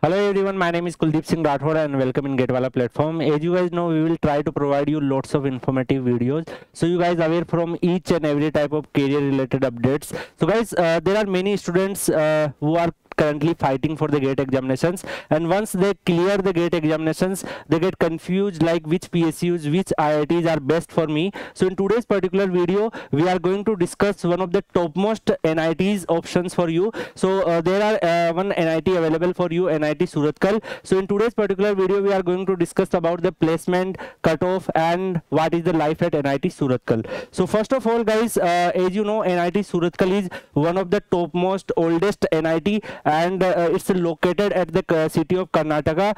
Hello everyone, my name is Kuldeep Singh Rathod and welcome in GetWala platform. As you guys know, we will try to provide you lots of informative videos. So you guys are aware from each and every type of career related updates. So guys, there are many students who are currently fighting for the GATE examinations, and once they clear the GATE examinations, they get confused like which PSUs, which IITs are best for me. So in today's particular video, we are going to discuss one of the topmost NITs options for you. So there are one NIT available for you, NIT Surathkal. So in today's particular video, we are going to discuss about the placement, cutoff, and what is the life at NIT Surathkal. So first of all, guys, as you know, NIT Surathkal is one of the topmost oldest NIT, and it's located at the city of Karnataka.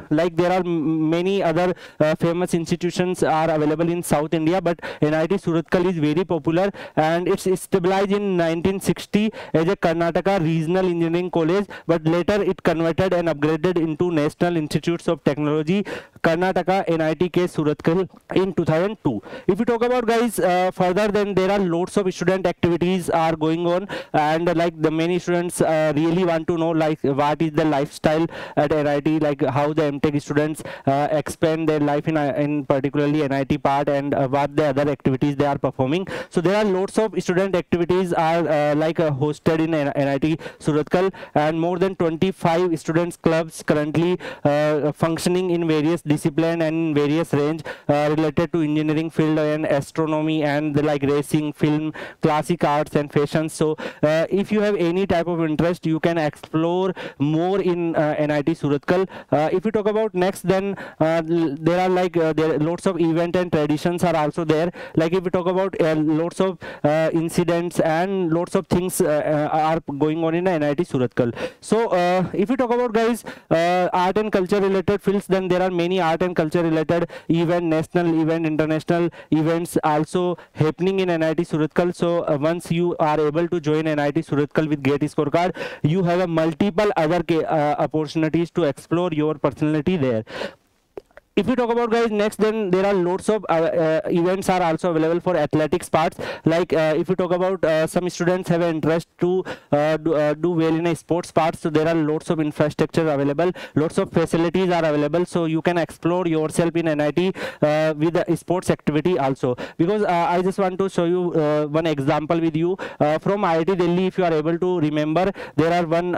Like there are many other famous institutions are available in South India, but NIT Surathkal is very popular, and it's established in 1960 as a Karnataka Regional Engineering College, but later it converted and upgraded into National Institutes of Technology Karnataka NITK Surathkal in 2002. If you talk about, guys, further, then there are lots of student activities are going on, and like the many students really want to know like what is the lifestyle at NIT, like how the MTech students expand their life in particularly NIT part, and what the other activities they are performing. So there are lots of student activities are hosted in NIT Surathkal, and more than 25 students clubs currently functioning in various discipline and various range related to engineering field and astronomy and like racing, film, classic arts and fashion. So if you have any type of interest, you can explore more in NIT Surathkal. If you talk about next, then there are there are lots of event and traditions are also there. Like if you talk about lots of incidents and lots of things are going on in NIT Surathkal. So if you talk about, guys, art and culture related fields, then there are many art and culture related event, national event, international events also happening in NIT Surathkal. So once you are able to join NIT Surathkal with GATE scorecard, you have a multiple other opportunities to explore your personality there. If you talk about, guys, next, then there are lots of events are also available for athletics parts. Like if you talk about some students have an interest to do well in a sports part, so there are lots of infrastructure available, lots of facilities are available, so you can explore yourself in NIT with a sports activity also. Because I just want to show you one example with you from IIT Delhi. If you are able to remember, there are one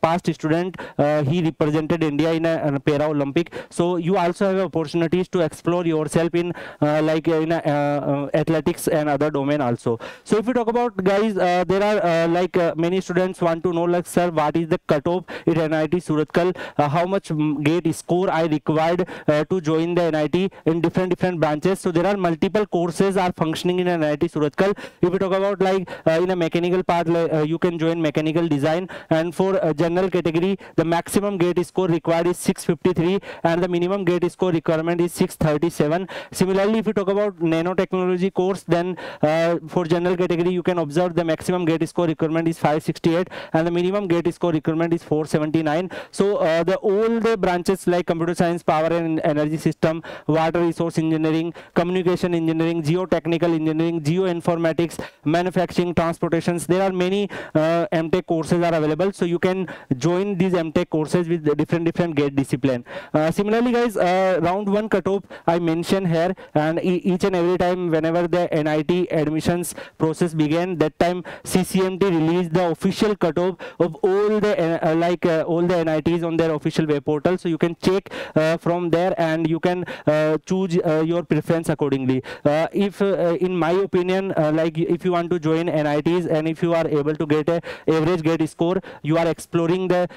past student, he represented India in a para Olympic. So you also have opportunities to explore yourself in athletics and other domain also. So if you talk about, guys, there are many students want to know, like, sir, what is the cutoff at NIT Surathkal, how much GATE score I required to join the NIT in different branches. So there are multiple courses are functioning in NIT Surathkal. If you talk about in a mechanical part, you can join mechanical design, and for general category, the maximum GATE score required is 653 and the minimum GATE score requirement is 637. Similarly, if you talk about nanotechnology course, then for general category, you can observe the maximum GATE score requirement is 568 and the minimum GATE score requirement is 479. So all the branches like computer science, power and energy system, water resource engineering, communication engineering, geotechnical engineering, geoinformatics, manufacturing, transportations, there are many MTech courses are available. So you can join these MTech courses with different GATE discipline. Similarly, guys, round 1 cutoff I mentioned here, and each and every time whenever the NIT admissions process began, that time CCMT released the official cutoff of all the all the NITs on their official web portal. So you can check from there and you can choose your preference accordingly. If in my opinion, like if you want to join NITs and if you are able to get a average GATE score, you are exploring the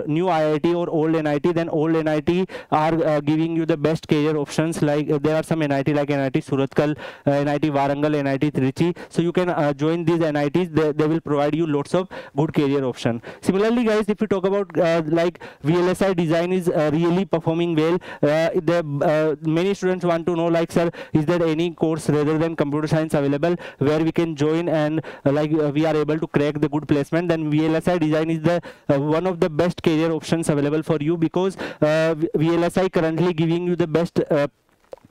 new IIT or old NIT, then old NIT are giving you the best career options. Like there are some NIT like NIT Surathkal, NIT Warangal, NIT Trichy. So you can join these NITs. They will provide you lots of good career option. Similarly, guys, if you talk about like VLSI design is really performing well. Many students want to know, like, sir, is there any course rather than computer science available where we can join and we are able to crack the good placement? Then VLSI design is the one of the best career options available for you, because VLSI currently giving you the best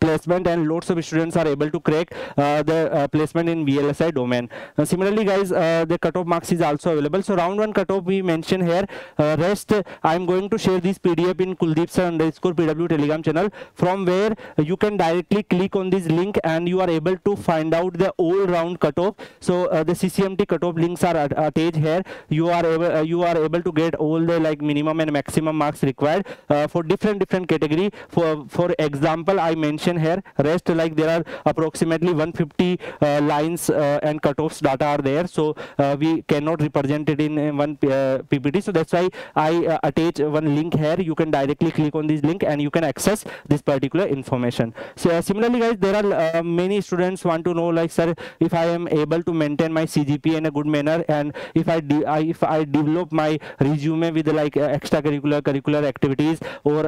placement, and lots of students are able to crack the placement in VLSI domain. Similarly guys, the cutoff marks is also available. So round 1 cutoff we mention here. Rest I am going to share this PDF in Kuldeep_PW Telegram channel, from where you can directly click on this link and you are able to find out the all round cutoff. So the CCMT cutoff links are attached here. You are able to get all the like minimum and maximum marks required for different category. For example, I mention here rest, like there are approximately 150 lines and cutoffs data are there, so we cannot represent it in one PPT. So that's why I attach one link here. You can directly click on this link and you can access this particular information. So similarly guys, there are many students want to know, like, sir, if I am able to maintain my CGPA in a good manner, and if I develop my resume with like curricular activities, or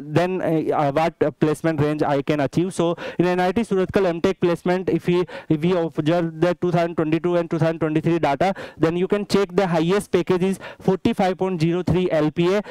then what placement range I can achieve. So in NIT Surathkal MTech placement, if we observe the 2022 and 2023 data, then you can check the highest package is 45.03 LPA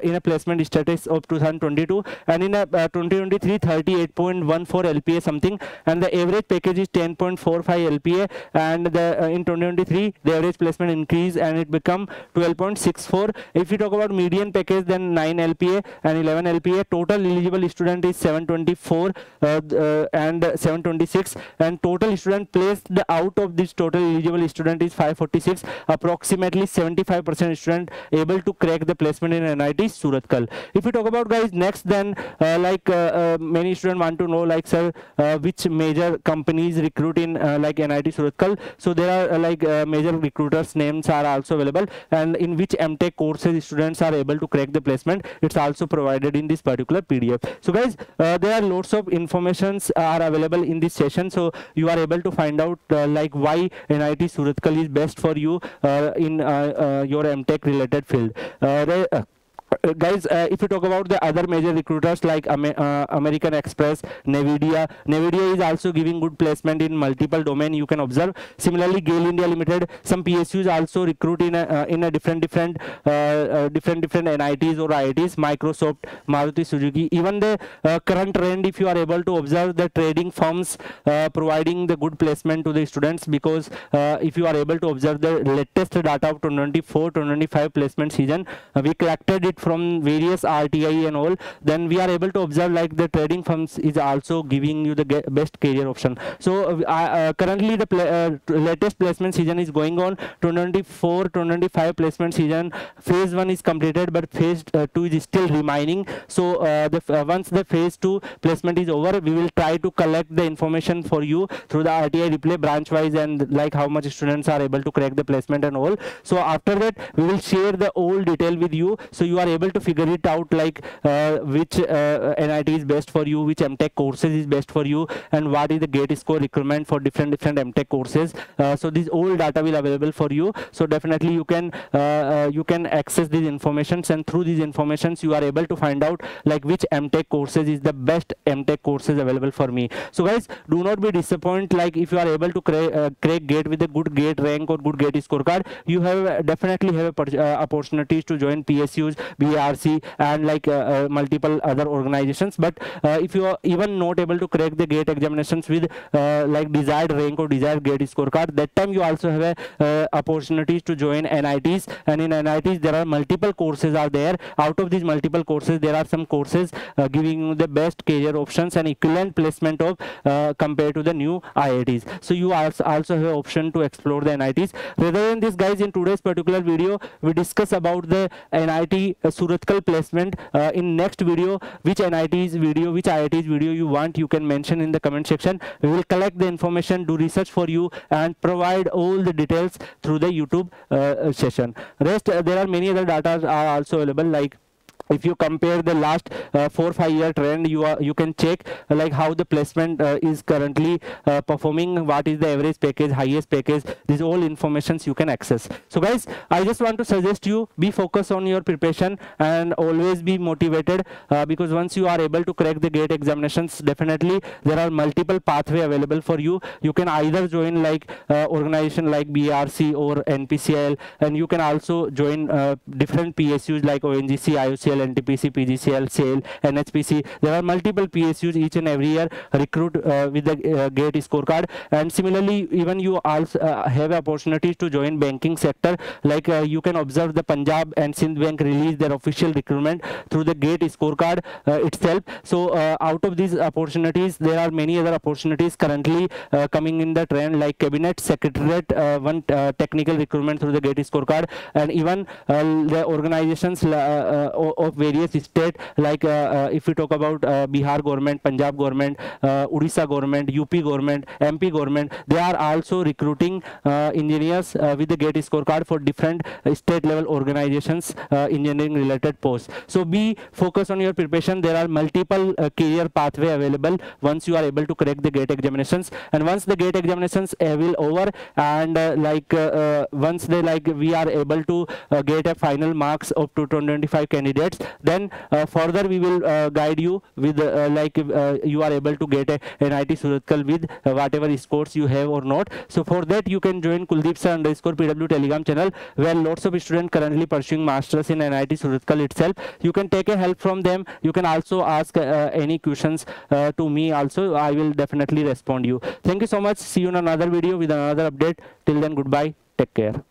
in a placement status of 2022, and in a 2023 38.14 LPA something, and the average package is 10.45 LPA, and the in 2023 the average placement increase and it become 12.64. If we talk about median package, then 9 LPA and 11 LPA. Total eligible student is 724 and 726, and total student placed out of this total eligible student is 546. Approximately 75% student able to crack the placement in NIT Surathkal. If we talk about guys next, then many students want to know, like, sir, which major companies recruit in like NIT Surathkal. So there are major recruiters names are also available, and in which MTech courses students are able to crack the placement, it's also provided in this particular PDF. So guys, there are lots of informations are available in this session, so you are able to find out like why NIT Surathkal is best for you in your MTech related field. Guys, if you talk about the other major recruiters like American Express, Nvidia is also giving good placement in multiple domain, you can observe. Similarly, GAIL India Limited, some PSUs also recruit in a different NITs or IITs, Microsoft, Maruti Suzuki. Even the current trend, if you are able to observe, the trading firms providing the good placement to the students, because if you are able to observe the latest data of 2024-2025 placement season, we collected it from various RTI and all, then we are able to observe like the trading firms is also giving you the best career option. So currently the latest placement season is going on. 2024-2025 placement season phase 1 is completed, but phase 2 is still remaining. So once the phase 2 placement is over, we will try to collect the information for you through the RTI replay branch wise, and like how much students are able to crack the placement and all. So after that we will share the all detail with you, so you are able to figure it out, like which NIT is best for you, which MTech courses is best for you, and what is the GATE score requirement for different MTech courses. So this all data will available for you. So definitely you can access these informations, and through these informations you are able to find out like which MTech courses is the best MTech courses available for me. So guys, do not be disappointed. Like if you are able to crack GATE with a good GATE rank or good GATE scorecard, you have definitely have opportunities to join PSUs, BRC, and like multiple other organizations. But if you are even not able to crack the GATE examinations with like desired rank or desired GATE scorecard, that time you also have opportunities to join NITs, and in NITs there are multiple courses are there. Out of these multiple courses, there are some courses giving you the best career options and equivalent placement of compared to the new IITs. So you also have an option to explore the NITs. Rather than this guys, in today's particular video we discuss about the NIT Surathkal placement. In next video, which NITs video, which IITs video you want, you can mention in the comment section. We will collect the information, do research for you, and provide all the details through the YouTube session. Rest there are many other data are also available, like if you compare the last 4-5 year trend, you can check like how the placement is currently performing, what is the average package, highest package. These all informations you can access. So guys, I just want to suggest you be focused on your preparation and always be motivated, because once you are able to crack the GATE examinations, definitely there are multiple pathway available for you. You can either join like organization like BRC or NPCL, and you can also join different PSUs like ONGC, IOCL, BPCL, NTPC, PGCL, SAIL, NHPC. There are multiple PSUs each and every year recruit with the GATE scorecard. And similarly, even you also have opportunities to join banking sector. Like you can observe the Punjab and Sindh Bank release their official recruitment through the GATE scorecard itself. So out of these opportunities, there are many other opportunities currently coming in the trend, like cabinet secretariat, one technical recruitment through the GATE scorecard, and even the organizations of various states, like if we talk about Bihar government, Punjab government, Odisha government, UP government, MP government, they are also recruiting engineers with the GATE scorecard for different state level organizations, engineering related posts. So be focused on your preparation. There are multiple career pathway available once you are able to crack the GATE examinations. And once the GATE examinations will over, and once they we are able to get a final marks of 225 candidates, then further we will guide you with you are able to get a NIT Surathkal with whatever scores you have or not. So for that you can join Kuldeep_PW Telegram channel, where lots of students currently pursuing masters in NIT Surathkal itself. You can take a help from them. You can also ask any questions to me also. I will definitely respond you. Thank you so much. See you in another video with another update. Till then, goodbye. Take care.